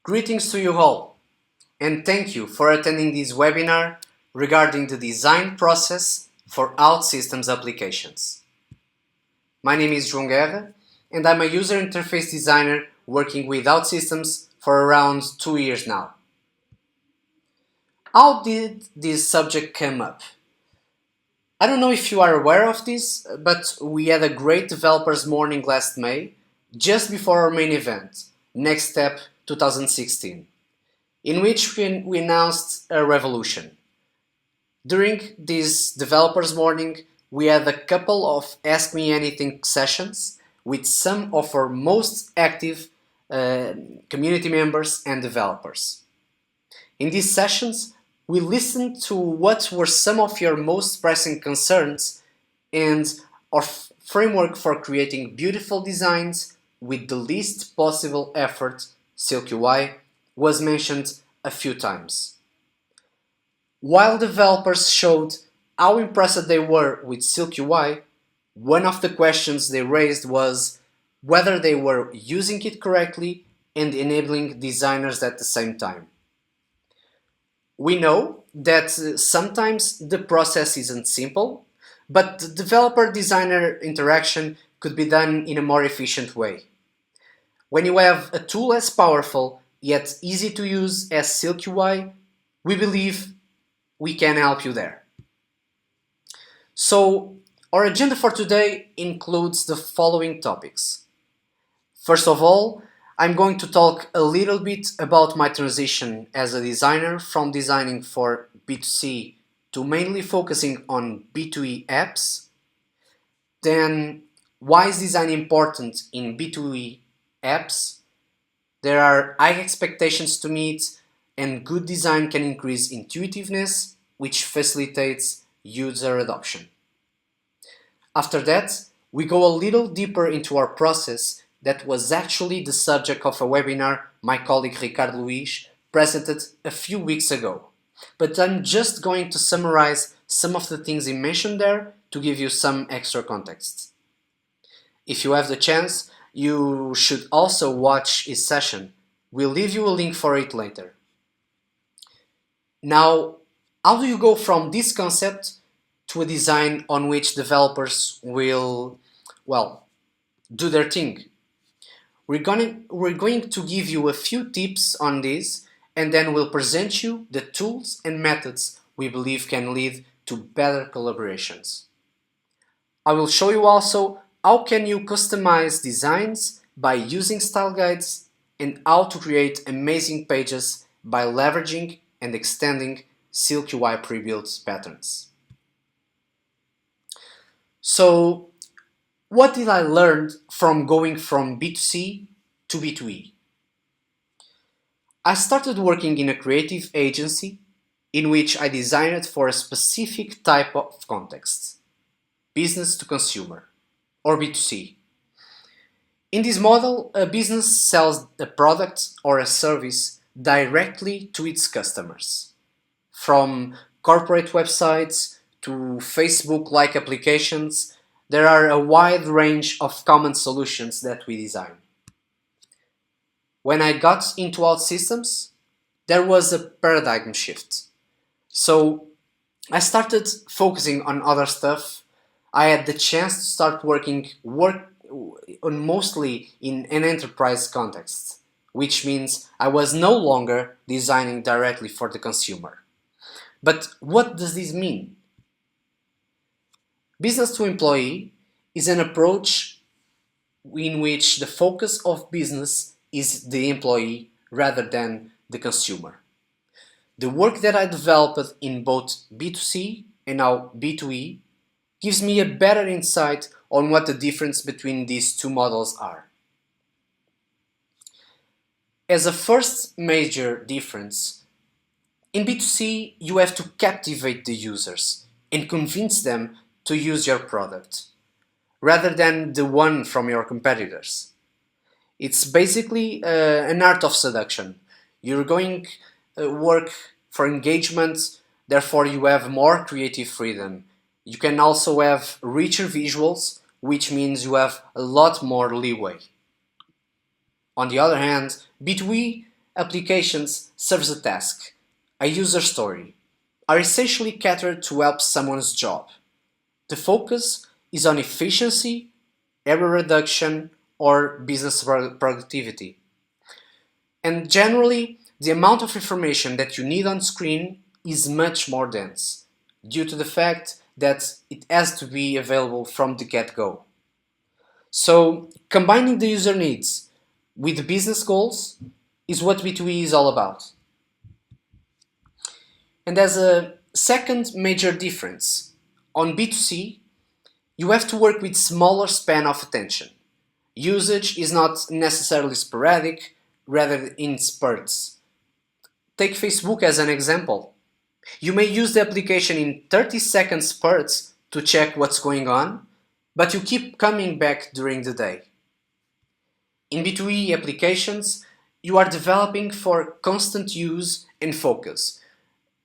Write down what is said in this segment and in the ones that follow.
Greetings to you all, and thank you for attending this webinar regarding the design process for OutSystems applications. My name is João Guerra, and I'm a user interface designer working with OutSystems for around 2 years now. How did this subject come up? I don't know if you are aware of this, but we had a great developers morning last May, just before our main event, Next Step 2016, in which we announced a revolution. During this developers morning, we had a couple of Ask Me Anything sessions with some of our most active community members and developers. In these sessions, we listened to what were some of your most pressing concerns and our framework for creating beautiful designs with the least possible effort, Silk UI, was mentioned a few times. While developers showed how impressed they were with Silk UI, one of the questions they raised was whether they were using it correctly and enabling designers at the same time. We know that sometimes the process isn't simple, but the developer-designer interaction could be done in a more efficient way. When you have a tool as powerful yet easy to use as Silk UI, we believe we can help you there. So, our agenda for today includes the following topics. First of all, I'm going to talk a little bit about my transition as a designer from designing for B2C to mainly focusing on B2E apps. Then, why is design important in B2E apps? There are high expectations to meet, and good design can increase intuitiveness, which facilitates user adoption. After that, we go a little deeper into our process that was actually the subject of a webinar my colleague Ricardo Luis presented a few weeks ago. But I'm just going to summarize some of the things he mentioned there to give you some extra context. If you have the chance, you should also watch his session. We'll leave you a link for it later. Now, how do you go from this concept to a design on which developers will, do their thing? We're going to give you a few tips on this, and then we'll present you the tools and methods we believe can lead to better collaborations. I will show you also how can you customize designs by using style guides and how to create amazing pages by leveraging and extending Silk UI pre-built patterns. So, what did I learn from going from B2C to B2E? I started working in a creative agency in which I designed for a specific type of context, business to consumer, or B2C. In this model, a business sells a product or a service directly to its customers. From corporate websites to Facebook-like applications, there are a wide range of common solutions that we design. When I got into OutSystems, there was a paradigm shift. So I started focusing on other stuff. I had the chance to start working on mostly in an enterprise context, which means I was no longer designing directly for the consumer. But what does this mean? Business to employee is an approach in which the focus of business is the employee rather than the consumer. The work that I developed in both B2C and now B2E gives me a better insight on what the difference between these two models are. As a first major difference, in B2C you have to captivate the users and convince them to use your product, rather than the one from your competitors. It's basically an art of seduction. You're going to work for engagement, therefore you have more creative freedom. You can also have richer visuals, which means you have a lot more leeway. On the other hand, B2E applications serves a task, a user story, are essentially catered to help someone's job. The focus is on efficiency, error reduction, or business productivity. And generally, the amount of information that you need on screen is much more dense, due to the fact that it has to be available from the get-go. So, combining the user needs with the business goals is what B2E is all about. And as a second major difference, on B2C, you have to work with smaller span of attention. Usage is not necessarily sporadic, rather in spurts. Take Facebook as an example. You may use the application in 30-second spurts to check what's going on, but you keep coming back during the day. In B2E applications, you are developing for constant use and focus.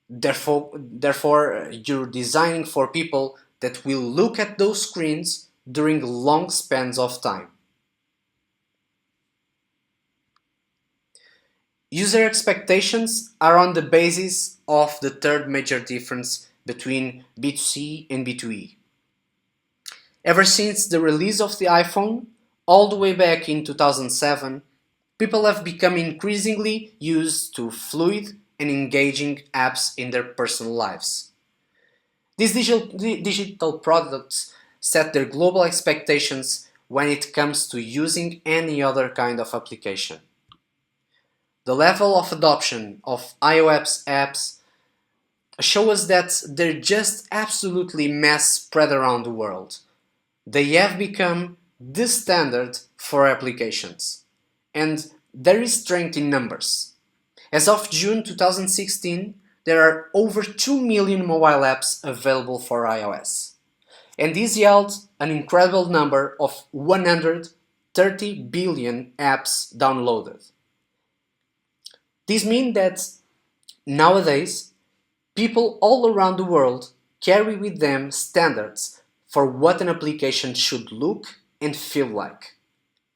Therefore, you're designing for people that will look at those screens during long spans of time. User expectations are on the basis of the third major difference between B2C and B2E. Ever since the release of the iPhone, all the way back in 2007, people have become increasingly used to fluid and engaging apps in their personal lives. These digital products set their global expectations when it comes to using any other kind of application. The level of adoption of iOS apps show us that they're just absolutely mass spread around the world. They have become the standard for applications. And there is strength in numbers. As of June 2016, there are over 2 million mobile apps available for iOS. And this yields an incredible number of 130 billion apps downloaded. This means that nowadays, people all around the world carry with them standards for what an application should look and feel like.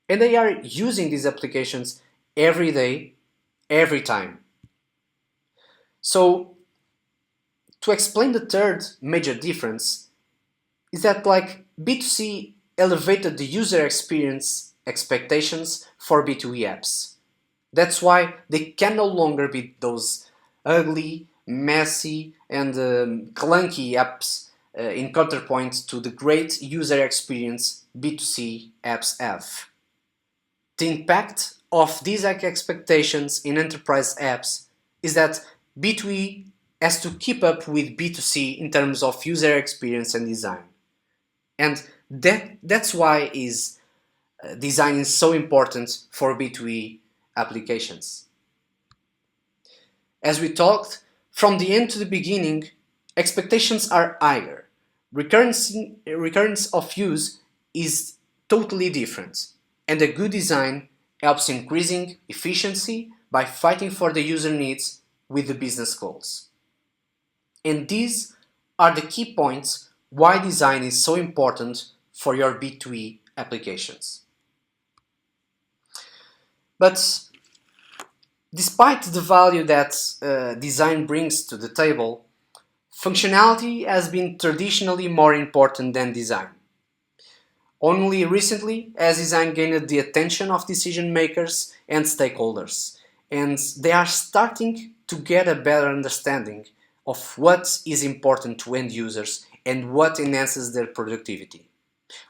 And they are using these applications every day, every time. So, to explain the third major difference is that B2C elevated the user experience expectations for B2E apps. That's why they can no longer be those ugly, messy, and clunky apps in counterpoint to the great user experience B2C apps have. The impact of these expectations in enterprise apps is that B2E has to keep up with B2C in terms of user experience and design. And that's why design is so important for B2E applications. As we talked, from the end to the beginning, expectations are higher. Recurrence of use is totally different, and a good design helps increasing efficiency by fighting for the user needs with the business goals. And these are the key points why design is so important for your B2E applications. But despite the value that design brings to the table, functionality has been traditionally more important than design. Only recently has design gained the attention of decision makers and stakeholders, and they are starting to get a better understanding of what is important to end users and what enhances their productivity,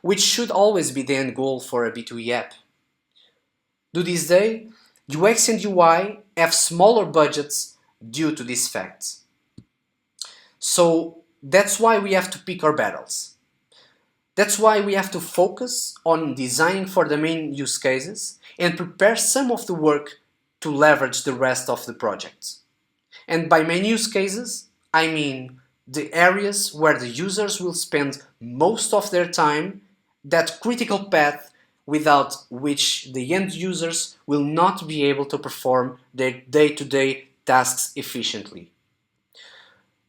which should always be the end goal for a B2E app. To this day, UX and UI have smaller budgets due to this fact. So that's why we have to pick our battles. That's why we have to focus on designing for the main use cases and prepare some of the work to leverage the rest of the project. And by main use cases, I mean the areas where the users will spend most of their time, that critical path without which the end users will not be able to perform their day-to-day tasks efficiently.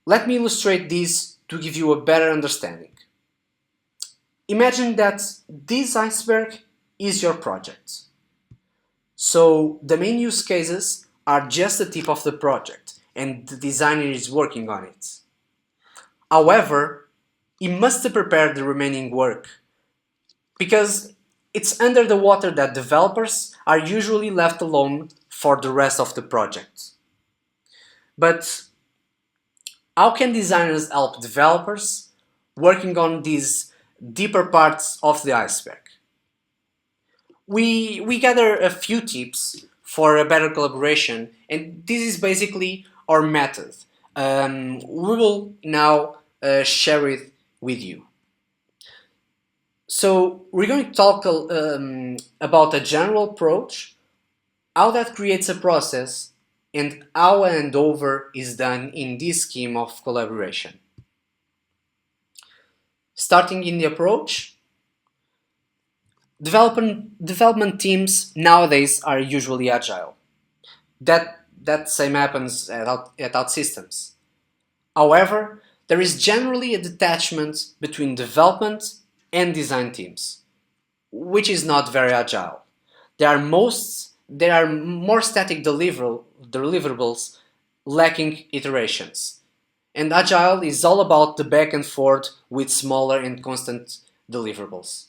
Let me illustrate this to give you a better understanding. Imagine that this iceberg is your project. So the main use cases are just the tip of the project, and the designer is working on it. However, he must prepare the remaining work, because it's under the water that developers are usually left alone for the rest of the project. But how can designers help developers working on these deeper parts of the iceberg? We gather a few tips for a better collaboration, and this is basically our method. We will now share it with you. So we're going to talk about a general approach, how that creates a process, and how a handover is done in this scheme of collaboration. Starting in the approach, development teams nowadays are usually agile. That same happens at OutSystems. However, there is generally a detachment between development and design teams, which is not very agile. There are more static deliverables lacking iterations. And agile is all about the back and forth with smaller and constant deliverables.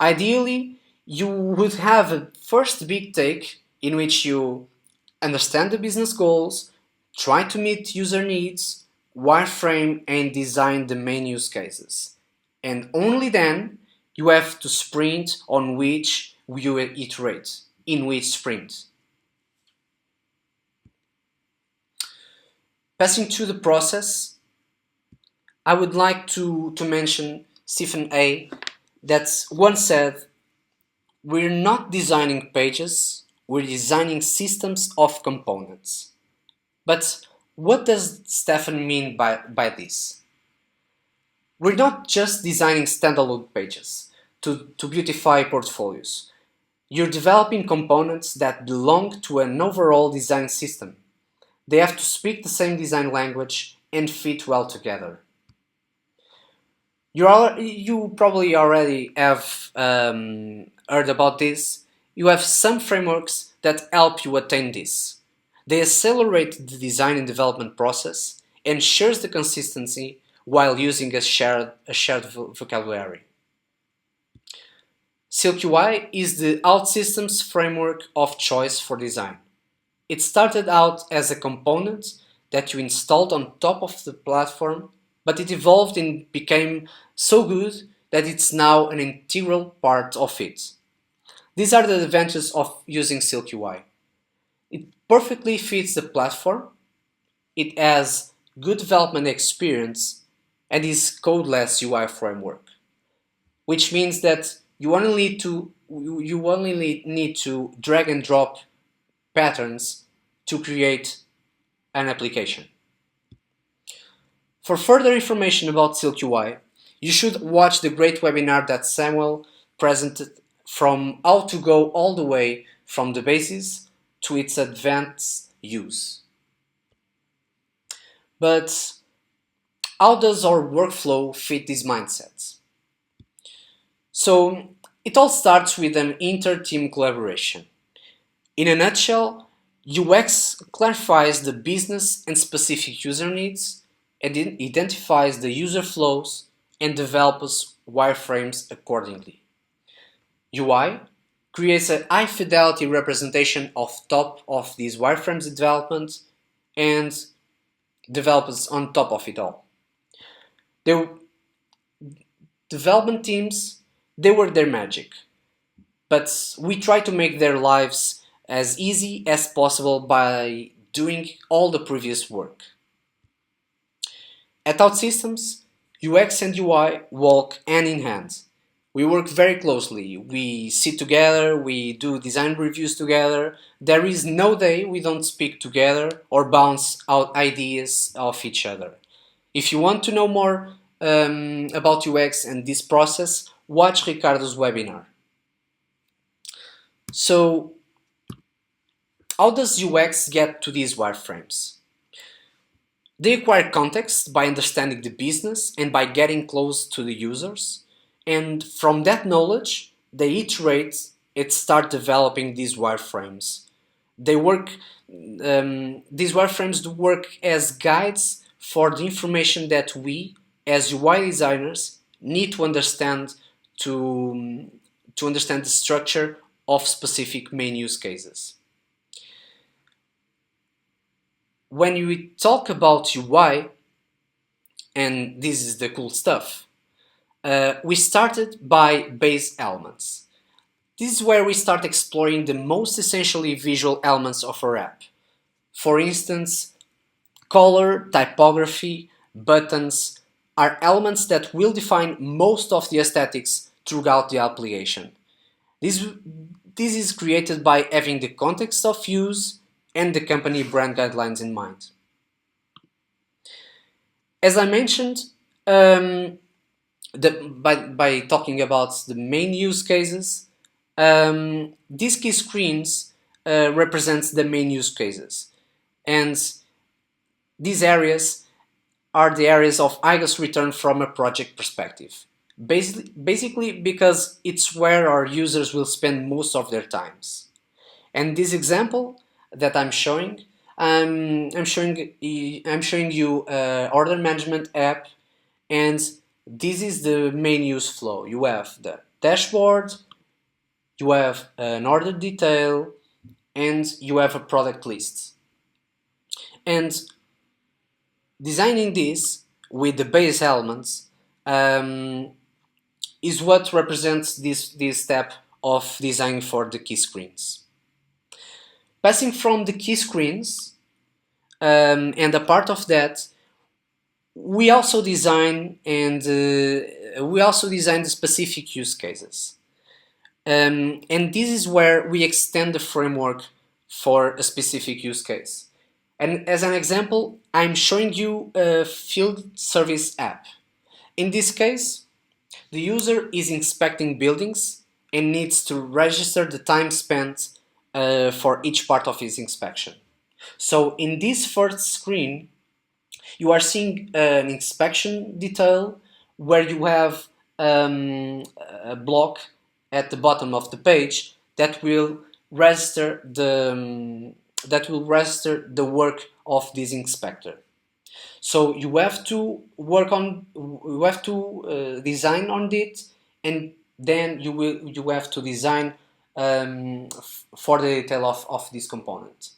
Ideally, you would have a first big take in which you understand the business goals, try to meet user needs, wireframe and design the main use cases. And only then you have to sprint on which you iterate, in which sprint. Passing to the process, I would like to mention Stephen A. that once said, "We're not designing pages, we're designing systems of components." But what does Stephen mean by this? We're not just designing standalone pages to beautify portfolios. You're developing components that belong to an overall design system. They have to speak the same design language and fit well together. You probably already have heard about this. You have some frameworks that help you attain this. They accelerate the design and development process, ensures the consistency while using a shared vocabulary. SilkUI is the OutSystems framework of choice for design. It started out as a component that you installed on top of the platform, but it evolved and became so good that it's now an integral part of it. These are the advantages of using SilkUI. It perfectly fits the platform, it has good development experience, and is codeless UI framework, which means that you only need to drag and drop patterns to create an application. For further information about SilkUI, you should watch the great webinar that Samuel presented from how to go all the way from the basis to its advanced use. But how does our workflow fit these mindsets? So it all starts with an inter-team collaboration. In a nutshell, UX clarifies the business and specific user needs, and identifies the user flows and develops wireframes accordingly. UI creates a high fidelity representation of top of these wireframes development and develops on top of it all. The development teams, they work their magic, but we try to make their lives as easy as possible by doing all the previous work. At OutSystems, UX and UI walk hand in hand. We work very closely. We sit together, we do design reviews together. There is no day we don't speak together or bounce out ideas of each other. If you want to know more about UX and this process, watch Ricardo's webinar. So, how does UX get to these wireframes? They acquire context by understanding the business and by getting close to the users. And from that knowledge, they iterate and start developing these wireframes. They work. These wireframes work as guides for the information that we, as UI designers, need to understand to understand the structure of specific main use cases. When we talk about UI, and this is the cool stuff, we started by base elements. This is where we start exploring the most essentially visual elements of our app. For instance, color, typography, buttons are elements that will define most of the aesthetics throughout the application. This, this is created by having the context of use and the company brand guidelines in mind. As I mentioned, by talking about the main use cases, these key screens represents the main use cases, and these areas are the areas of highest return from a project perspective. Basically because it's where our users will spend most of their times. And this example that I'm showing, I'm showing you order management app, and this is the main use flow. You have the dashboard, you have an order detail, and you have a product list. And designing this with the base elements is what represents this step of design for the key screens. Passing from the key screens, and a part of that, we also design the specific use cases. And this is where we extend the framework for a specific use case. And as an example, I'm showing you a field service app. In this case, the user is inspecting buildings and needs to register the time spent for each part of his inspection. So in this first screen, you are seeing an inspection detail where you have a block at the bottom of the page that will register the work of this inspector. So you have to design on it, and then you have to design for the detail of this component.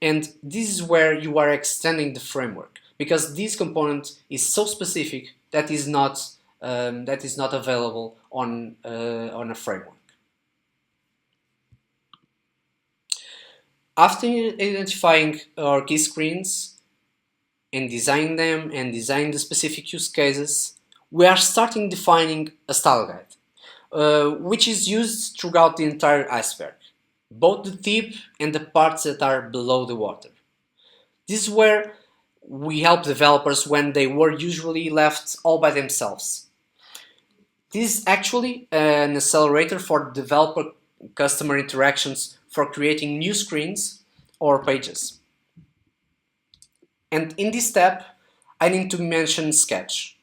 And this is where you are extending the framework, because this component is so specific that is not available on a framework. After identifying our key screens and designing them and designing the specific use cases, we are starting defining a style guide, which is used throughout the entire iceberg, both the tip and the parts that are below the water. This is where we help developers when they were usually left all by themselves. This is actually an accelerator for developer customer interactions for creating new screens or pages. And in this step, I need to mention Sketch.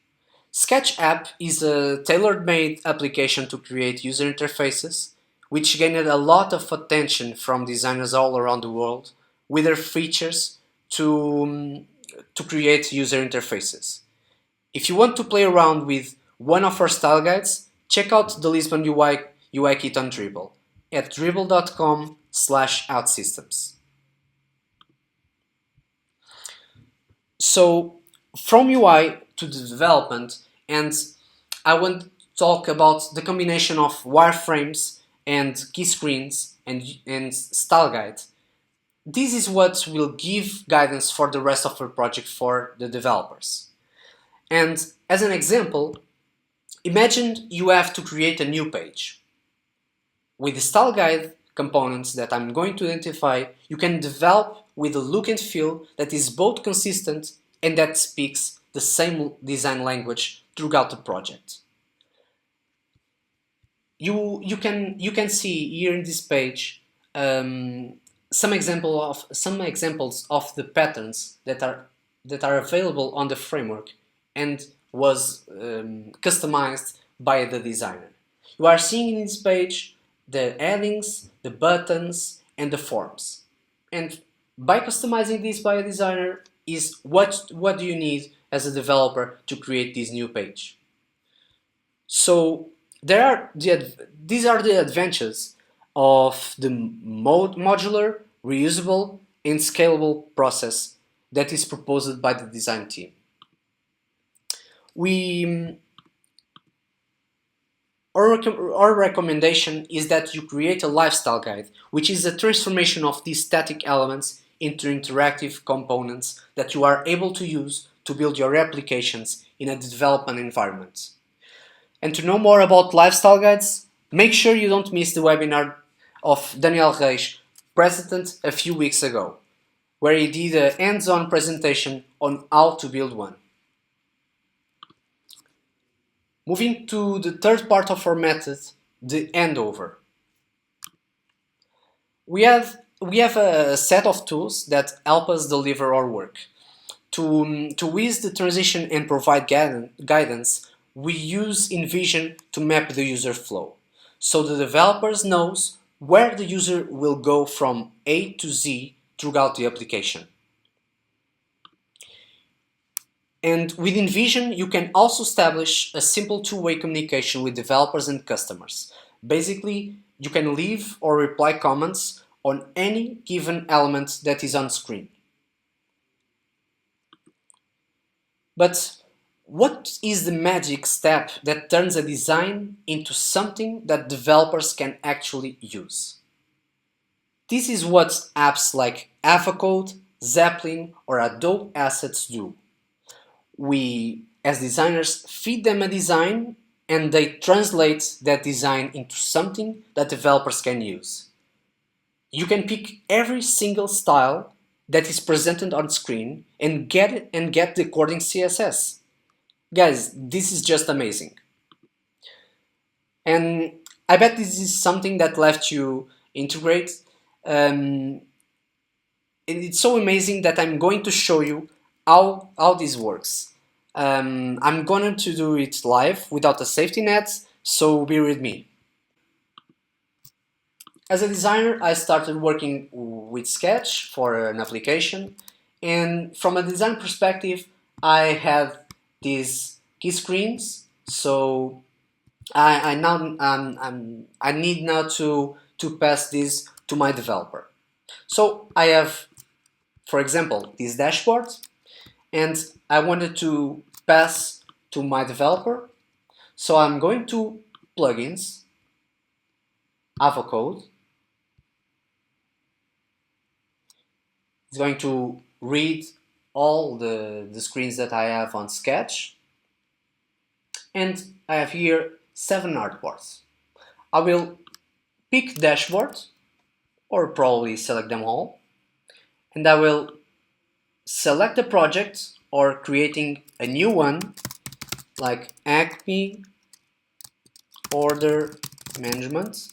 Sketch app is a tailor-made application to create user interfaces, which gained a lot of attention from designers all around the world with their features to create user interfaces. If you want to play around with one of our style guides, check out the Lisbon UI kit on Dribble at dribble.com/outsystems. So from UI to the development, and I want to talk about the combination of wireframes and key screens and style guide. This is what will give guidance for the rest of our project for the developers. And as an example, imagine you have to create a new page. With the style guide components that I'm going to identify, you can develop with a look and feel that is both consistent and that speaks the same design language throughout the project. You can see here in this page some examples of the patterns that are available on the framework and was customized by the designer. You are seeing in this page the headings, the buttons, and the forms. And by customizing this by a designer is what do you need as a developer to create this new page. So these are the advantages of the modular, reusable, and scalable process that is proposed by the design team. Our recommendation is that you create a lifestyle guide, which is a transformation of these static elements into interactive components that you are able to use to build your applications in a development environment. And to know more about lifestyle guides, make sure you don't miss the webinar of Daniel Reis, president a few weeks ago, where he did a hands-on presentation on how to build one. Moving to the third part of our method, the handover. We have a set of tools that help us deliver our work. To ease the transition and provide guidance, we use InVision to map the user flow, so the developers knows where the user will go from A to Z throughout the application. And with InVision, you can also establish a simple two-way communication with developers and customers. Basically, you can leave or reply comments on any given element that is on screen. But what is the magic step that turns a design into something that developers can actually use? This is what apps like AvaCode, Zeppelin, or Adobe Assets do. We, as designers, feed them a design and they translate that design into something that developers can use. You can pick every single style that is presented on screen and get the according CSS. Guys, this is just amazing. And I bet this is something that left you integrate. And it's so amazing that I'm going to show you how this works. I'm going to do it live without a safety net, so be with me. As a designer, I started working with Sketch for an application, and from a design perspective, I had these key screens. So I need now to pass this to my developer. So I have, for example, this dashboard, and I wanted to pass to my developer. So I'm going to plugins, AvaCode. It's going to read all the screens that I have on Sketch. And I have here 7 artboards. I will pick dashboard, or probably select them all. And I will select a project or creating a new one, like Acme Order Management.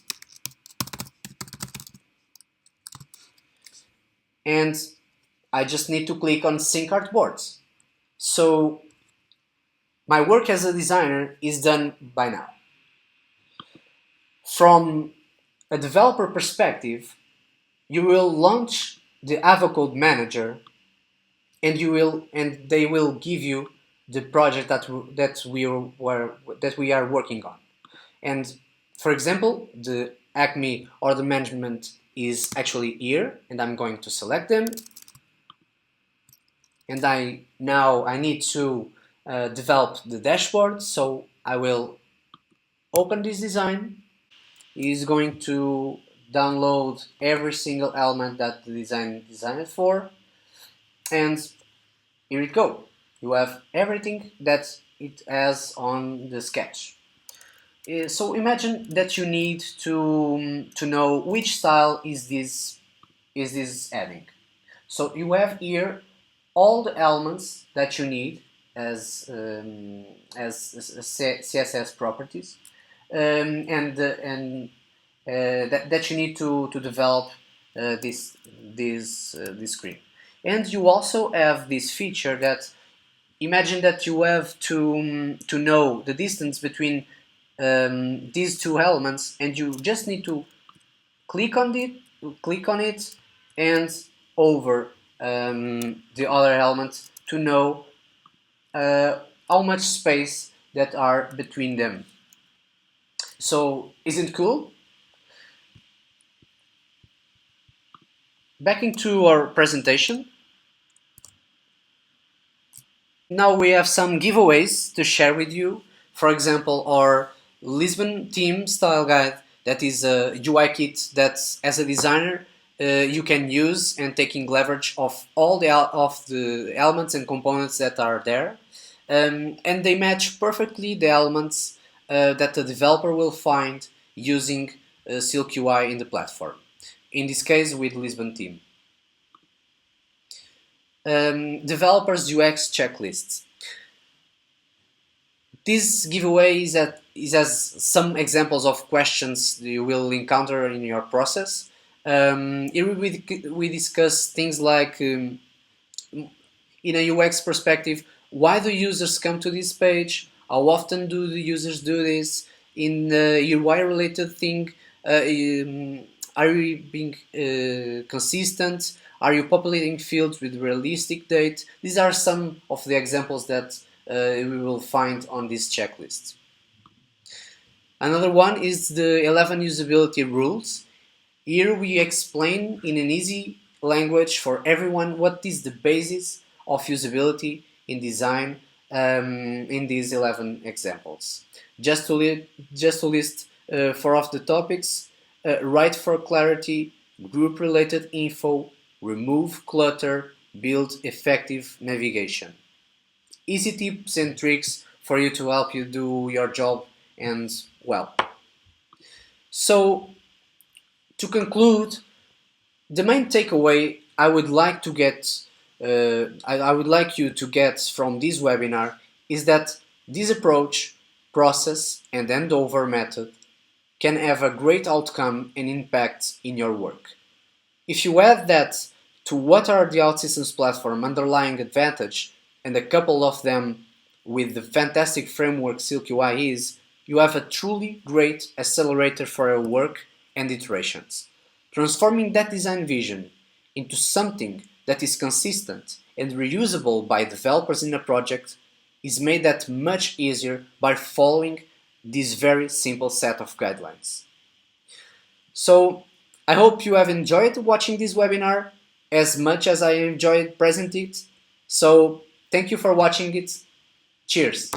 And I just need to click on Sync Artboards. So my work as a designer is done by now. From a developer perspective, you will launch the AvaCode Manager, and they will give you the project that we are working on. And for example, the Acme Order Management is actually here, and I'm going to select them. And I need to develop the dashboard, so I will open this design. It is going to download every single element that the design is designed for, and here it goes. You have everything that it has on the sketch. So imagine that you need to know which style is this adding. So you have here all the elements that you need as CSS properties, and that you need to develop this screen. And you also have this feature that imagine that you have to know the distance between these two elements, and you just need to click on it, and over the other element to know how much space that are between them. So isn't cool? Back into our presentation. Now we have some giveaways to share with you. For example, our Lisbon theme style guide, that is a UI kit that as a designer you can use and taking leverage of all the elements and components that are there. And they match perfectly the elements that the developer will find using Silk UI in the platform. In this case with Lisbon theme. Developers UX checklists. This giveaway is as some examples of questions you will encounter in your process. Here we discuss things like, in a UX perspective, why do users come to this page? How often do the users do this? In the UI related thing, are you being consistent? Are you populating fields with realistic date? These are some of the examples that we will find on this checklist. Another one is the 11 usability rules. Here we explain in an easy language for everyone what is the basis of usability in design in these 11 examples. Just to list 4 of the topics: write for clarity, group related info, remove clutter, build effective navigation. Easy tips and tricks for you to help you do your job and well. So to conclude, the main takeaway I would like to get, I would like you to get from this webinar is that this approach, process, and handover method can have a great outcome and impact in your work. If you add that to what are the OutSystems platform underlying advantage, and a couple of them with the fantastic framework Silk UI is, you have a truly great accelerator for your work and iterations. Transforming that design vision into something that is consistent and reusable by developers in a project is made that much easier by following this very simple set of guidelines. So I hope you have enjoyed watching this webinar as much as I enjoyed presenting it. So thank you for watching it. Cheers!